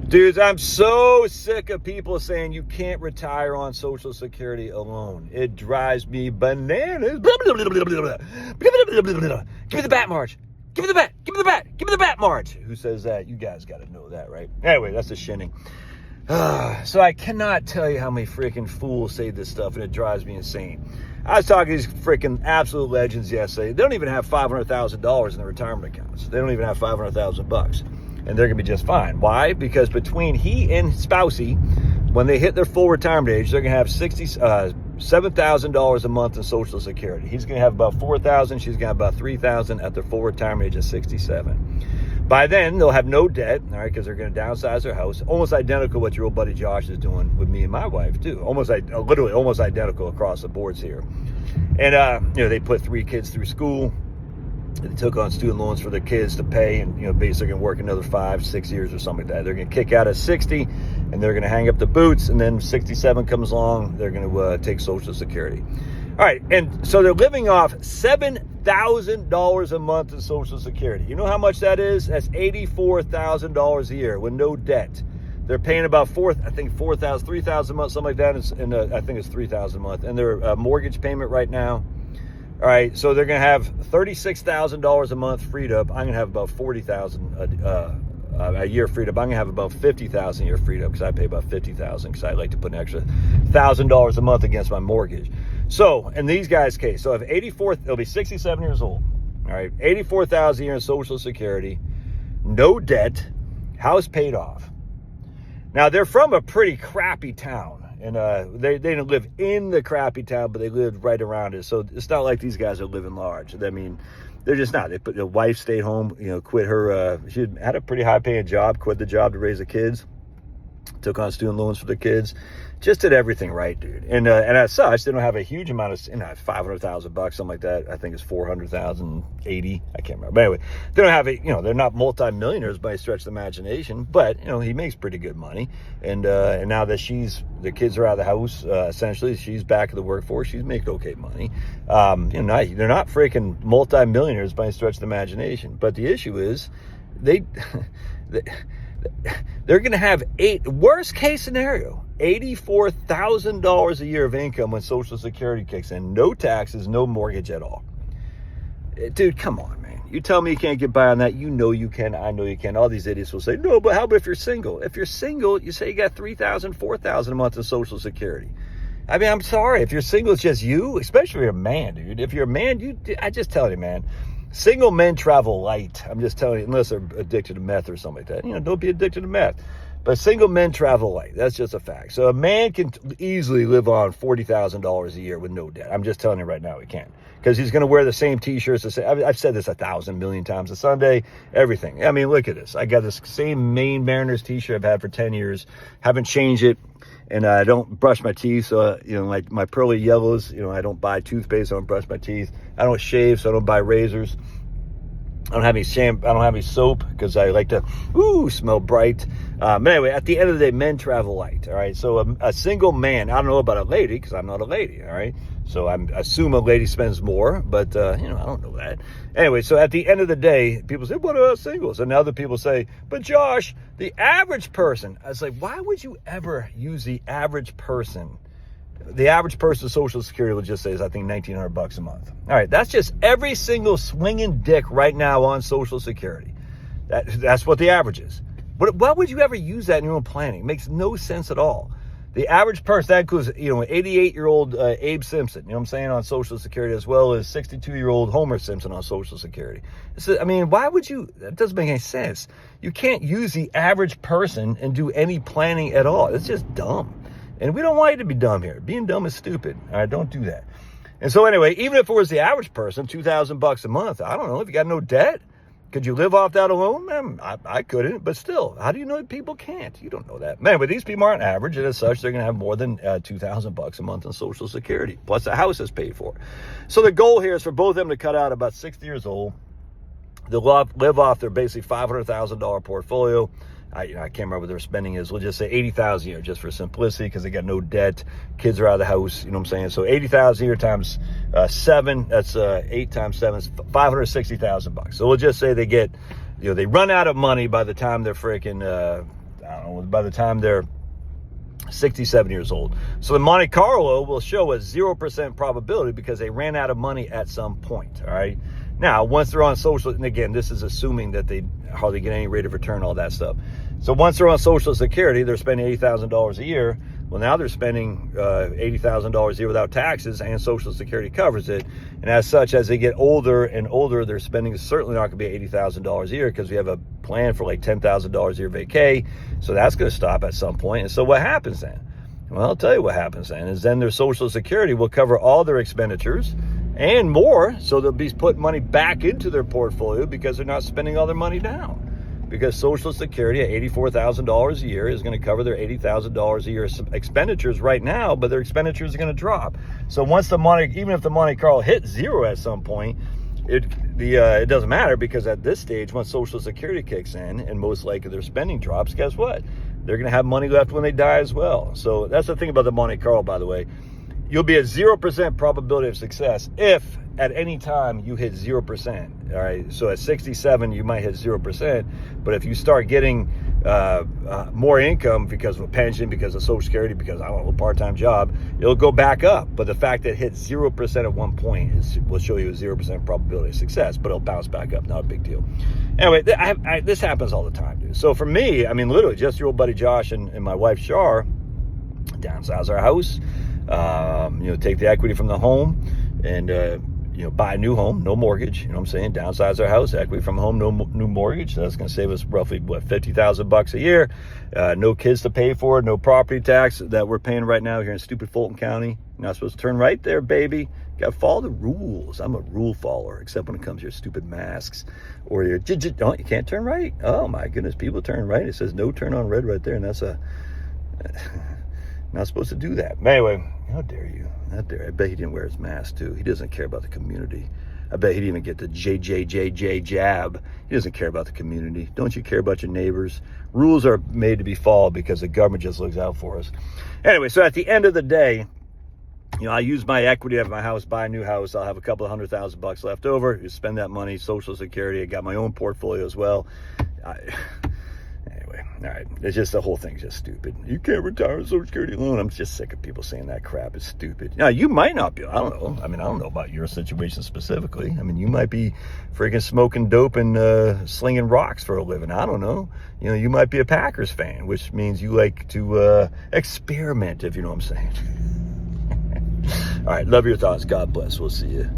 Dudes, I'm so sick of people saying you can't retire on Social Security alone. It drives me bananas. Give me the bat march. Give me the bat. Give me the bat. Give me the bat march. Who says that? You guys got to know that, right? Anyway, that's a shinning. So I cannot tell you how many freaking fools say this stuff, and it drives me insane. I was talking to these freaking absolute legends yesterday. They don't even have $500,000 in their retirement accounts. They don't even have $500,000, and they're gonna be just fine. Why? Because between he and spousey, when they hit their full retirement age, they're gonna have $7,000 a month in Social Security. He's gonna have about $4,000. She's gonna have about $3,000 at their full retirement age of 67. By then, they'll have no debt, all right, because they're going to downsize their house. Almost identical to what your old buddy Josh is doing with me and my wife, too. Literally almost identical across the boards here. And, they put 3 kids through school. They took on student loans for their kids to pay and, basically going to work another 5-6 years or something like that. They're going to kick out at 60, and they're going to hang up the boots, and then 67 comes along, they're going to take Social Security. All right, and so they're living off $7,000 a month in Social Security. You know how much that is? That's $84,000 a year with no debt. They're paying about $3,000 a month, something like that. And I think it's $3,000 a month. And their mortgage payment right now. All right, so they're going to have $36,000 a month freed up. I'm going to have about $40,000 a year freed up. I'm going to have about $50,000 a year freed up because I pay about $50,000 because I like to put an extra $1,000 a month against my mortgage. So, in these guys' case, so if they'll be 67 years old, all right, $84,000 a year in Social Security, no debt, house paid off. Now, they're from a pretty crappy town, and they didn't live in the crappy town, but they lived right around it. So, it's not like these guys are living large. I mean, they're just not. The wife stayed home, quit her, she had a pretty high-paying job, quit the job to raise the kids, took on student loans for the kids. Just did everything right, dude. And as such, they don't have a huge amount of, $500,000, something like that. I think it's 400,080. I can't remember. But anyway, they don't have they're not multimillionaires by a stretch of the imagination, but, he makes pretty good money. And now that the kids are out of the house, essentially, she's back in the workforce. She's making okay money. They're not freaking multimillionaires by a stretch of the imagination. But the issue is they're going to have worst case scenario, $84,000 a year of income when Social Security kicks in. No taxes, no mortgage at all. Dude, come on, man. You tell me you can't get by on that. You know you can. I know you can. All these idiots will say, no, but how about if you're single? If you're single, you say you got $3,000, $4,000 a month in Social Security. I mean, I'm sorry. If you're single, it's just you, especially if you're a man, dude. If you're a man, I just tell you, man. Single men travel light. I'm just telling you, unless they're addicted to meth or something like that. Don't be addicted to meth. But single men travel light. That's just a fact. So a man can easily live on $40,000 a year with no debt. I'm just telling you right now he can. Because he's going to wear the same T-shirts. I've said this 1,000 million times. A Sunday, everything. I mean, look at this. I got this same Maine Mariners T-shirt I've had for 10 years. Haven't changed it. And I don't brush my teeth, so, my pearly yellows, I don't buy toothpaste, I don't brush my teeth. I don't shave, so I don't buy razors. I don't have any shampoo, I don't have any soap, because I like to, smell bright. But anyway, at the end of the day, men travel light, all right? So a single man, I don't know about a lady, because I'm not a lady, all right? So I assume a lady spends more, but, I don't know that. Anyway, so at the end of the day, people say, what about singles? And other people say, but Josh, the average person. I was like, why would you ever use the average person? The average person's Social Security will just say is, I think, $1,900 a month. All right, that's just every single swinging dick right now on Social Security. That's what the average is. But why would you ever use that in your own planning? It makes no sense at all. The average person, that includes, an 88-year-old Abe Simpson, you know what I'm saying, on Social Security, as well as 62-year-old Homer Simpson on Social Security. So, why would you? That doesn't make any sense. You can't use the average person and do any planning at all. It's just dumb. And we don't want you to be dumb here. Being dumb is stupid. All right, don't do that. And so anyway, even if it was the average person, $2,000 a month, I don't know, if you got no debt, could you live off that alone? Man, I couldn't, but still, how do you know that people can't? You don't know that. Man, but these people aren't average, and as such, they're going to have more than $2,000 a month in Social Security, plus the house is paid for. So the goal here is for both of them to cut out about 60 years old. They'll live off their basically $500,000 portfolio. I can't remember what their spending is. We'll just say $80,000 a year, just for simplicity, because they got no debt. Kids are out of the house. You know what I'm saying? So $80,000 a year times 7. That's 8 times 7 is $560,000. So we'll just say they get, they run out of money by the time they're freaking I don't know, by the time they're 67 years old. So the Monte Carlo will show a 0% probability because they ran out of money at some point, all right? Now, once they're on Social, and again, this is assuming that they hardly get any rate of return, all that stuff. So once they're on Social Security, they're spending $80,000 a year. Well, now they're spending $80,000 a year without taxes, and Social Security covers it. And as such, as they get older and older, their spending is certainly not going to be $80,000 a year because we have a plan for like $10,000 a year vacay. So that's going to stop at some point. And so what happens then? Well, I'll tell you what happens then is then their Social Security will cover all their expenditures and more. So they'll be putting money back into their portfolio because they're not spending all their money down. Because Social Security at $84,000 a year is going to cover their $80,000 a year expenditures right now, but their expenditures are going to drop. So once even if the Monte Carlo hits zero at some point, it doesn't matter because at this stage, once Social Security kicks in and most likely their spending drops, guess what? They're going to have money left when they die as well. So that's the thing about the Monte Carlo, by the way. You'll be at 0% probability of success if at any time you hit 0%. All right. So at 67, you might hit 0%. But if you start getting more income because of a pension, because of Social Security, because, I don't know, a part-time job, it'll go back up. But the fact that it hits 0% at one point will show you a 0% probability of success, but it'll bounce back up. Not a big deal. Anyway, this happens all the time, dude. So for me, I mean, literally just your old buddy Josh and my wife Shar downsize our house. Take the equity from the home and, buy a new home, no mortgage, you know what I'm saying? Downsize our house, equity from home, no new mortgage. So that's going to save us roughly, $50,000 a year. No kids to pay for, no property tax that we're paying right now here in stupid Fulton County. You're not supposed to turn right there, baby. You got to follow the rules. I'm a rule follower, except when it comes to your stupid masks or your, you can't turn right. Oh my goodness, people turn right. It says no turn on red right there. And that's not supposed to do that. But anyway, how dare you? How dare I bet he didn't wear his mask too. He doesn't care about the community. I bet he didn't even get the JJJJ jab. He doesn't care about the community. Don't you care about your neighbors? Rules are made to be followed because the government just looks out for us. Anyway, so at the end of the day, I use my equity out of my house, buy a new house. I'll have a couple of $100,000 left over. You spend that money, Social Security. I got my own portfolio as well. Anyway, all right. It's just the whole thing's just stupid. You can't retire on Social Security alone. I'm just sick of people saying that crap. It's stupid. Now, you might not be. I don't know. I mean, I don't know about your situation specifically. I mean, you might be freaking smoking dope and slinging rocks for a living. I don't know. You might be a Packers fan, which means you like to experiment, if you know what I'm saying. All right. Love your thoughts. God bless. We'll see you.